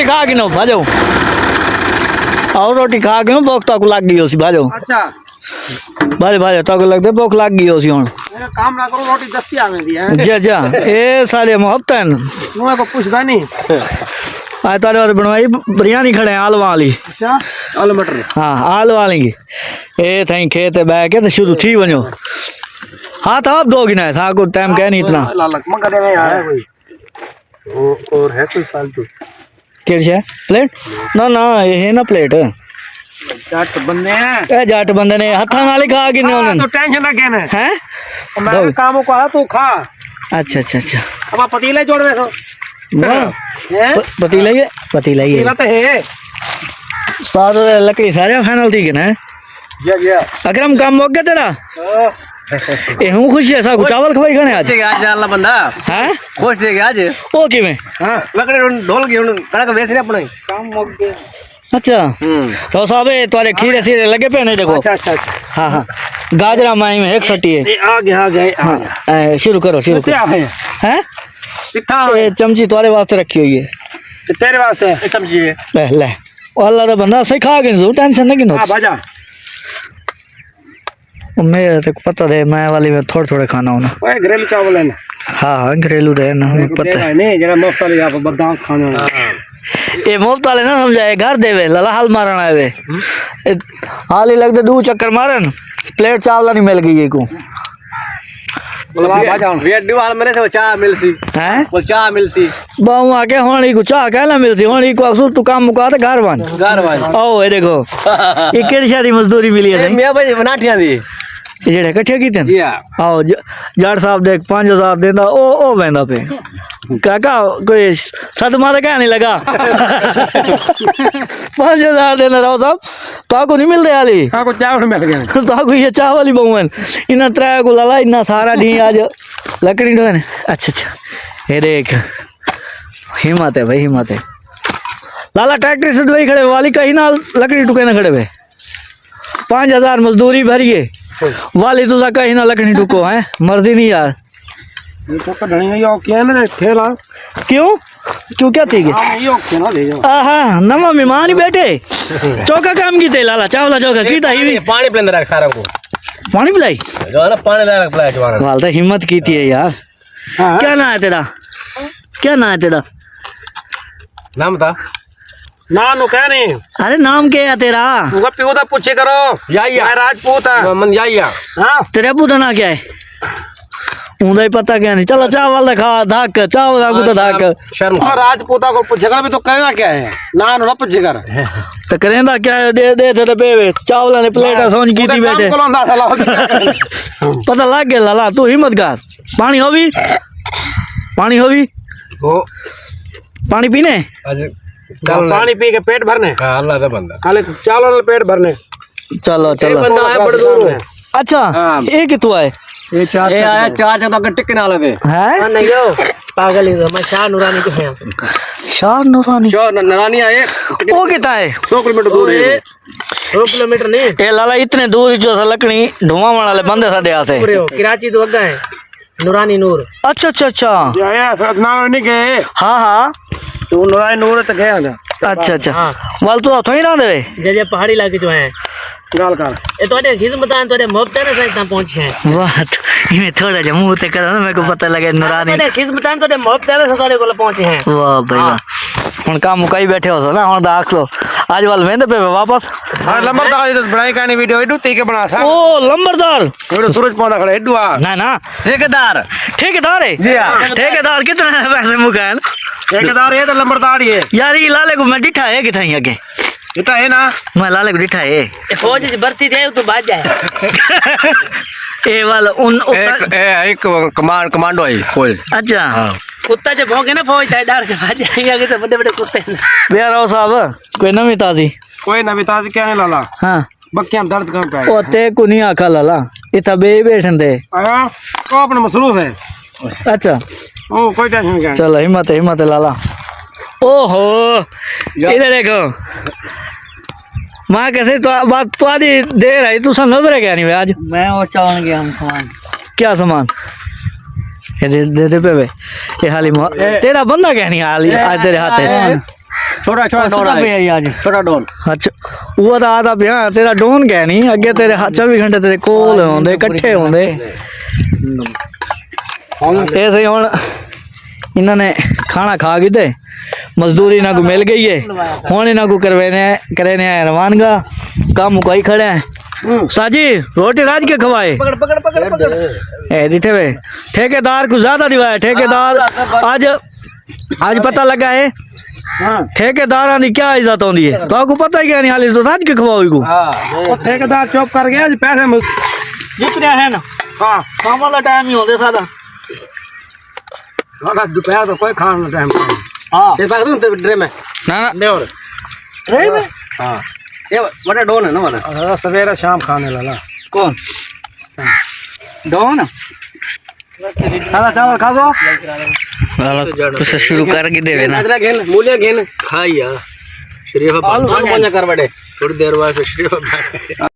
रोटी खा के नो भाजो और रोटी खा के नो भूख तक लग गई होसी भाजो अच्छा भाजे भाजे तक लगदे भूख लग गई होसी हुन काम ना करो रोटी दस्ती आवेंदी है जा जा ए सारे मोहब्बत है नुआ को पूछदा नहीं आज तारे वाले बनवाई बिरयानी खड़े हैं आलू वाली अच्छा आलू मटर हाँ आलू वाली की ए थई खेत बैठ के तो शुरू थी वनो हाथ आप दोगी ना सा को टाइम कह नहीं इतना लालक मगर में आया कोई और है कोई फालतू केड़ी है प्लेट ना ना ये है ना प्लेट जट बंदे हैं ए जट बंदे ने हथा नाल ही खा के ने तो टेंशन ना कहने हैं मैं काम को आ तू खा अच्छा अच्छा अच्छा अब पतीले जोड़ देखो वाह पतीला ये पतीला तो है स्वाद लकड़ी सारे फाइनल ठीक है ना या अकरम काम हो गया तेरा ए हूं खुश है सा चावल खवाई खाने आज आज अल्लाह बंदा हैं खुश दे गया आज ओ किवें हां लकड़ी ढोल गई हुन कणक बेच रहे अपने काम हो गया अच्छा तो साहब तुम्हारे खीरे सीरे लगे पे नहीं देखो अच्छा अच्छा हाँ हाँ गाजरा माई में एक सटी है आ गए शुरू करो क्या है हैं पिठा ये चमची तुम्हारे वास्ते रखी हुई है तेरे वास्ते चमची है ले ले अल्लाह दा बंदा सही खा के टेंशन नहीं नो हां बाजा मैं तो पता है मैं वाली में थोड़े थोड़े खाना होना ओए घरेलू चावल है ना हाँ हाँ घरेलू रहे ना पता है नहीं जरा मुफ्त वाले आप बदाम खाने ये मुफ्त वाले ना समझाए घर देवे लला हाल मारन आवे हाल ही लगते दो चक्कर मारन प्लेट चावल नहीं मिल गई को रेडी वाल मेरे से चाह मिलसी हैं वो चाह मिलसी बाऊ आके होनी को चाह कहला मिलसी होनी को अक्सर तू काम मुका ते घर बन ओ ये देखो ये केड़ी शादी मजदूरी मिली है मैं भाई बनाठियां दी जेड़े इकट्ठे कीते जी हां आओ जड़ साहब देख 5000 देंदा ओ वेंदा पे काका कोई सदमा तो क्या नहीं लगा 5000 देना राव साहब तो को नहीं मिलते हाली हां को चावल मिल गए तो को ये चाह वाली बहुवन इना त्रै को लाला इना सारा डी आज लकड़ी ढोने अच्छा अच्छा ये देख हिम्मत है भाई हिम्मत है लाला ट्रैक्टर से दवाई खड़े वाली कहीं ना लकड़ी टुके ना खड़े हुए 5000 मजदूरी भरिए वाली तुझा कहीं ना लकड़ी टुको है मर्जी नहीं यार ये तो कढ़नी यो क्या ना ठेला क्यों क्यों क्या थी हां यो क्या ना ले जाओ आहा नवा मेहमान ही बैठे चौका काम की ते लाला चावला चौका की ताई पानी पिलांदा रख सारा को पानी पिलाई जो ना पानी ला रख पिलाया जवान वाल तो हिम्मत की थी यार क्या नाम है तेरा क्या नाम है तेरा नाम था ना नो कह नहीं अरे नाम क्या है तेरा वो पियो दा पूछे करो याया मैं राजपूत हां मन याया हां तेरे पुत्र ना क्या है ऊंदा ही पता क्या नहीं चलो चावल खा धाक चावल को तो धाक शर्म राजपूता को पूछेगा भी तो कहना क्या है ना ना पूछेगा तो करेंदा क्या है दे थे बेवे चावल ने प्लेट सोच की थी बैठे पता लग गया लाला तू हिम्मत कर पानी हो भी ओ पानी पीने आज पानी पी के पेट भरने हां अल्लाह का बंदा खाली चावल पेट भरने चलो चलो बंदा है बड़े दूर अच्छा ये कि तू आए ये आया चार तक टिकने वाले थे हैं नहीं यो पागल ही मैं शाह नूरानी के हैं शाह नूरानी आए वो कितना है 100 किलोमीटर दूर है 100 किलोमीटर नहीं ए लाला इतने दूर जो लकड़ी धुआं वाले बंदे साडे आसे कराची तो अग्गा है नूरानी नूर अच्छा अच्छा अच्छा आया सदनाम नहीं गए हां हां तो नूरानी नूर तक गया अच्छा अच्छा वाल तू तो ही ना दे जे पहाड़ी इलाके जो है गाल कर ए तोड़े खिदमतान तोड़े मुफ्त है ना सही ता पहुंचे हैं वाह ये थोड़ा जा मुंह ते करो ना मेरे को पता लगे नूरानी तोड़े खिदमतान तोड़े मुफ्त है ना तोड़े को पहुंचे हैं वाह भाई वाह हुन काम मुकाई बैठे हो ना हुन दाख लो आज वाल वेंदे पे वापस हां लंबरदार तो बनाई कानी वीडियो एडू ती के बना सा ओ लंबरदार एडू सूरज पौंदा खड़े एडू आ ना ना ठेकेदार है जी हां ठेकेदार कितने पैसे मुकान ठेकेदार ये तो लंबरदार ही है यार ये लाले को मैं डिठा है किथा ही आगे ये तो है ना मैं लाले को डिठा है फौज की भर्ती दे तो बाज जाए ए वाला उन एक कमांडो है फौज अच्छा कुत्ता जो भौंके ना फौज डर के भाग जाएंगे तो बड़े बड़े कुत्ते बेरो साहब कोई नवी ताजी क्या है लाला हां बक्कियां दर्द कर पे ओ ते को नहीं आखा लाला इता बे बैठन दे आया को अपने मसरूफ है अच्छा ओ कोई टेंशन क्या चलो हिम्मत है लाला ओहो इधर देखो मां कैसे तो बात तो आधी देर आई तू सन नजर क्या नहीं आज मैं और चावन गया हम सामान क्या सामान ये दे पे ये हाली तेरा बंदा क्या नहीं हाली आज तेरे हाथ है छोटा छोटा डोन पे आई आज छोटा डोन अच्छा वो तो आता पिया तेरा डोन क्या नहीं अगे तेरे 24 घंटे तेरे कोल होंदे इकट्ठे होंदे ऐसे हुन इन्होंने खाना खा गए थे मजदूरी ना को मिल गई है हुन इन्हों को करवाने रवानगा काम मुकाई खड़े हैं साजी रोटी राज के खवाए पकड़ पकड़ पकड़ पकड़ ए दिखे वे ठेकेदार को ज्यादा दिवाया ठेकेदार आज पता लगा है ठेकेदार की क्या इज्जत होती है तो आपको पता ही क्या नहीं हाली तो राज के खवाओ को ठेकेदार चुप कर गया पैसे जित रहे हैं ना हाँ काम वाला टाइम ही होते सादा दोपहर तो कोई खाने टाइम हाँ ते पास तो ड्रे में ना ना ले और रे में हां ये बड़ा डोन है ना वाला सवेरे शाम खाने वाला कौन डॉन खाना चावल खा दो तो से शुरू कर के देवे ना अदरक घेन मूलिया घेन खाइया शरीफ बाल कर बड़े थोड़ी देर बाद शरीफ